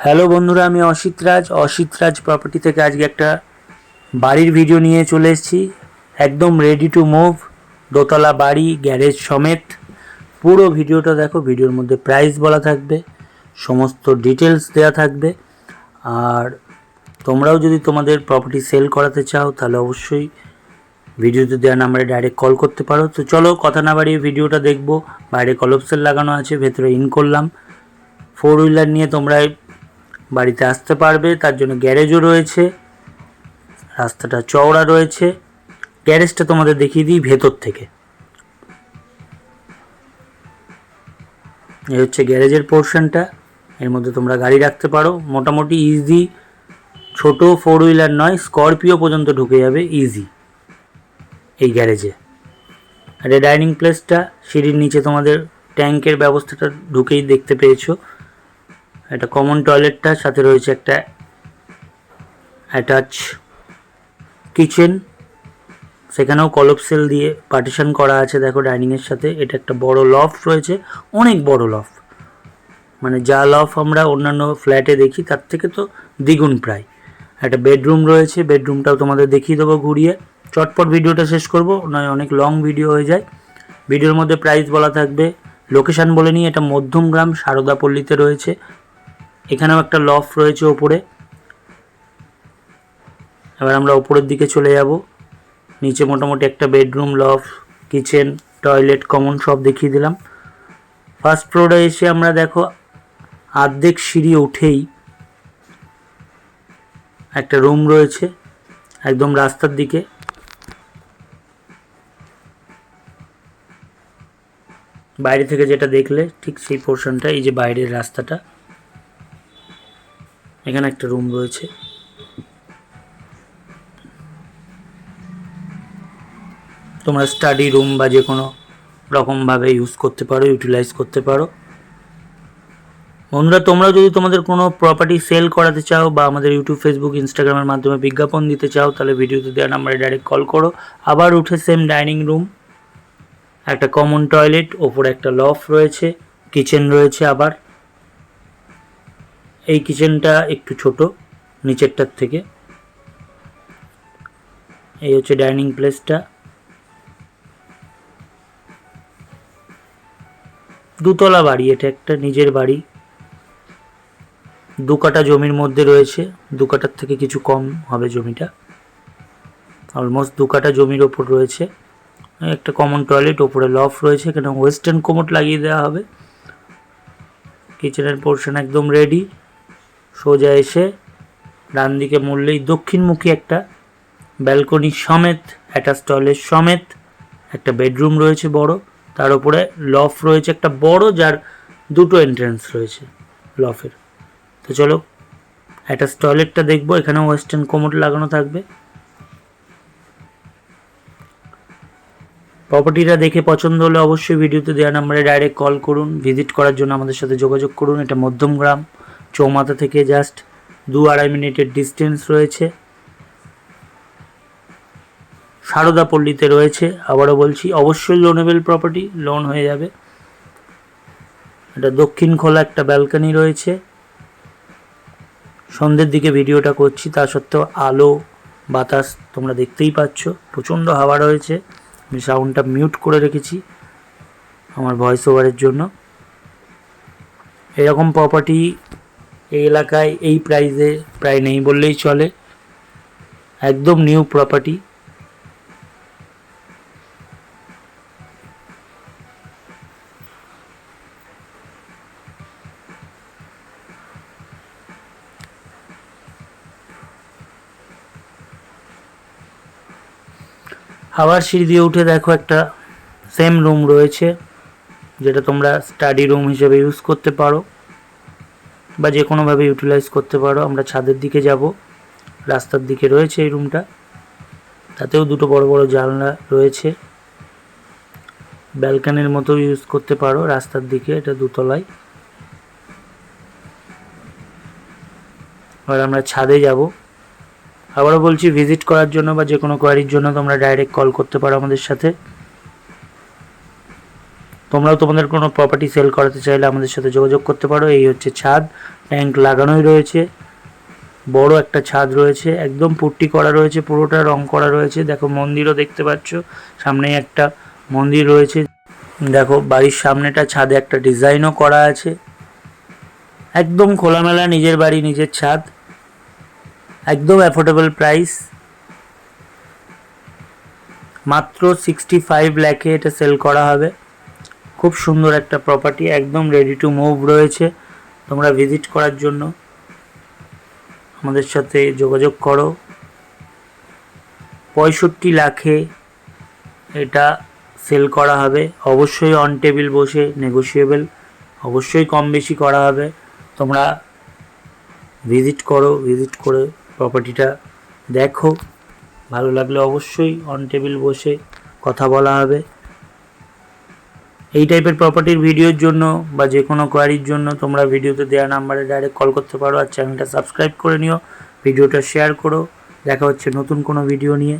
Hello বন্ধুরা, আমি অসিত রাজ property থেকে আজকে একটা বাড়ির ভিডিও নিয়ে চলে এসেছি। একদম রেডি টু মুভ, দোতলা বাড়ি, গ্যারেজ সমেত। পুরো ভিডিওটা দেখো, ভিডিওর মধ্যে প্রাইস বলা থাকবে, সমস্ত ডিটেলস দেওয়া থাকবে। আর তোমরাও যদি তোমাদের প্রপার্টি সেল করাতে চাও তাহলে অবশ্যই ভিডিওতে দেওয়া নাম্বারে ডাইরেক্ট কল করতে পারো। তো চলো কথা না বাড়িয়ে ভিডিওটা দেখবো। বাইরে কলপসেল লাগানো আছে, ভেতরে ইন করলাম। 4 হুইলার নিয়ে তোমরা বাড়িতে আসতে পারবে, তার জন্য গ্যারেজও রয়েছে, রাস্তাটা চওড়া রয়েছে। গ্যারেজটা তোমাদের দেখিয়ে দিই ভেতর থেকে। এই হচ্ছে গ্যারেজের পোর্শনটা, এর মধ্যে তোমরা গাড়ি রাখতে পারো মোটামুটি ইজি। ছোট 4 হুইলার নয়, স্করপিও পর্যন্ত ঢুকে যাবে ইজি এই গ্যারেজে। আর এই ডাইনিং প্লেসটা, সিঁড়ির নিচে তোমাদের ট্যাঙ্কের ব্যবস্থাটা ঢুকেই দেখতে পেয়েছো। একটা কমন টয়লেটটা, সাথে রয়েছে একটা অ্যাটাচ কিচেন, সেখানেও কলপসেল দিয়ে পার্টিশন করা আছে। দেখো ডাইনিংয়ের সাথে এটা একটা বড় লফট রয়েছে, অনেক বড় লফট, মানে যা লফট আমরা অন্যান্য ফ্ল্যাটে দেখি তার থেকে তো দ্বিগুণ প্রায়। একটা বেডরুম রয়েছে, বেডরুমটাও তোমাদের দেখিয়ে দেবো ঘুরিয়ে। চটপট ভিডিওটা শেষ করব, নয় অনেক লং ভিডিও হয়ে যায়। ভিডিওর মধ্যে প্রাইস বলা থাকবে। লোকেশান বলে নিই, এটা মধ্যমগ্রাম সারদাপল্লীতে রয়েছে। এখানেও একটা লফট রয়েছে ওপরে। এবার আমরা ওপরের দিকে চলে যাব। নিচে মোটামুটি একটা bedroom, loft, kitchen, toilet, common সব দেখিয়ে দিলাম। ফার্স্ট ফ্লোরে এসে আমরা দেখো অর্ধেক সিঁড়ি উঠেই একটা রুম রয়েছে একদম রাস্তার দিকে। বাইরে থেকে যেটা দেখলে ঠিক সেই পোর্শনটা, এই যে বাইরের রাস্তাটা, এখানে একটা রুম রয়েছে। তোমরা স্টাডি রুম বা যে কোনো রকমভাবে ইউজ করতে পারো, ইউটিলাইজ করতে পারো। বন্ধুরা, তোমরাও যদি তোমাদের কোনো প্রপার্টি সেল করাতে চাও বা আমাদের ইউটিউব, ফেসবুক, ইনস্টাগ্রামের মাধ্যমে বিজ্ঞাপন দিতে চাও তাহলে ভিডিওতে দেওয়া নাম্বারে ডাইরেক্ট কল করো। আবার উঠে সেম ডাইনিং রুম, একটা কমন টয়লেট, ওপরে একটা লফট রয়েছে, কিচেন রয়েছে। আবার এই কিচেনটা একটু ছোট নিচেরটার থেকে। এই হচ্ছে ডাইনিং প্লেসটা। দুতলা বাড়ি, এটা একটা নিজের বাড়ি। 2 কাঠা জমির মধ্যে রয়েছে, 2 কাঠার থেকে কিছু কম হবে জমিটা, অলমোস্ট 2 কাঠা জমির ওপর রয়েছে। একটা কমন টয়লেট, ওপরে লফট রয়েছে, এখানে ওয়েস্টার্ন কোমোড লাগিয়ে দেওয়া হবে। কিচেনের পোর্শন একদম রেডি। সোজা এসে ডান দিকে মুড়লেই দক্ষিণমুখী একটা ব্যালকনি সমেত, অ্যাটাচ টয়লেট সমেত একটা বেডরুম রয়েছে বড়। তার উপরে লফট রয়েছে একটা বড়, যার 2টো এন্ট্রান্স রয়েছে লফের। তো চলো অ্যাটাচ টয়লেটটা দেখবো। এখানে ওয়েস্টার্ন কোমোড লাগানো থাকবে। প্রপার্টিটা দেখে পছন্দ হলে অবশ্যই ভিডিওতে দেওয়া নাম্বারে ডাইরেক্ট কল করুন। ভিজিট করার জন্য আমাদের সাথে যোগাযোগ করুন। এটা মধ্যমগ্রাম চৌমাথা থেকে জাস্ট 2-2.5 মিনিটের ডিস্টেন্স রয়েছে। সারদাপল্লীতে রয়েছে। আবারও বলছি, অবশ্যই লোনেবল প্রপার্টি, লোন হয়ে যাবে। এটা দক্ষিণ খোলা একটা ব্যালকনি রয়েছে। সন্ধ্যের দিকে ভিডিওটা করছি, তা সত্ত্বেও আলো বাতাস তোমরা দেখতেই পাচ্ছ, প্রচণ্ড হাওয়া রয়েছে। আমি সাউন্ডটা মিউট করে রেখেছি আমার ভয়েস ওভারের জন্য। এরকম প্রপার্টি এই এলাকায় এই প্রাইসে প্রায় নেই বললেই চলে, একদম নিউ প্রপার্টি। আবার সিঁড়ি দিয়ে উঠে দেখো একটা সেম রুম রয়েছে, যেটা তোমরা স্টাডি রুম হিসেবে ইউজ করতে পারো বা যে কোনোভাবে ইউটিলাইজ করতে পারো। আমরা ছাদের দিকে যাব, রাস্তার দিকে রয়েছে এই রুমটা, তাতেও 2টো বড় বড় জানলা রয়েছে। ব্যালকনির মতো ইউজ করতে পারো রাস্তার দিকে, এটা 2তলায়। এবার আমরা ছাদে যাব। আবারও বলছি, ভিজিট করার জন্য বা যে কোনো কোয়ারির জন্য তোমরা ডাইরেক্ট কল করতে পারো আমাদের সাথে। তোমরাও তোমাদের কোনো প্রপার্টি সেল করাতে চাইলে আমাদের সাথে যোগাযোগ করতে পারো। এই হচ্ছে ছাদ, ট্যাঙ্ক লাগানোই রয়েছে, বড় একটা ছাদ রয়েছে, একদম পুট্টি করা রয়েছে, পুরোটা রং করা রয়েছে। দেখো মন্দিরও দেখতে পাচ্ছ, সামনেই একটা মন্দির রয়েছে। দেখো বাড়ির সামনেটা ছাদে একটা ডিজাইনও করা আছে। একদম খোলামেলা নিজের বাড়ি নিজের ছাদ, একদম অ্যাফোর্ডেবল প্রাইস, মাত্র 65 লাখে এটা সেল করা হবে। খুব সুন্দর একটা প্রপার্টি, একদম রেডি টু মুভ রয়েছে। তোমরা ভিজিট করার জন্য আমাদের সাথে যোগাযোগ করো। 65 লাখে এটা সেল করা হবে। অবশ্যই অন টেবিল বসে নেগোশিয়েবল, অবশ্যই কম বেশি করা হবে। তোমরা ভিজিট করো, ভিজিট করে প্রপার্টিটা দেখো, ভালো লাগলে অবশ্যই অন টেবিল বসে কথা বলা হবে। এই টাইপের প্রপার্টির ভিডিওর জন্য বা যে কোনো কোয়ারির জন্য তোমরা ভিডিওতে দেওয়া নাম্বারে ডাইরেক্ট কল করতে পারো। আর চ্যানেলটা সাবস্ক্রাইব করে নিও, ভিডিওটা শেয়ার করো। দেখা হচ্ছে নতুন কোনো ভিডিও নিয়ে।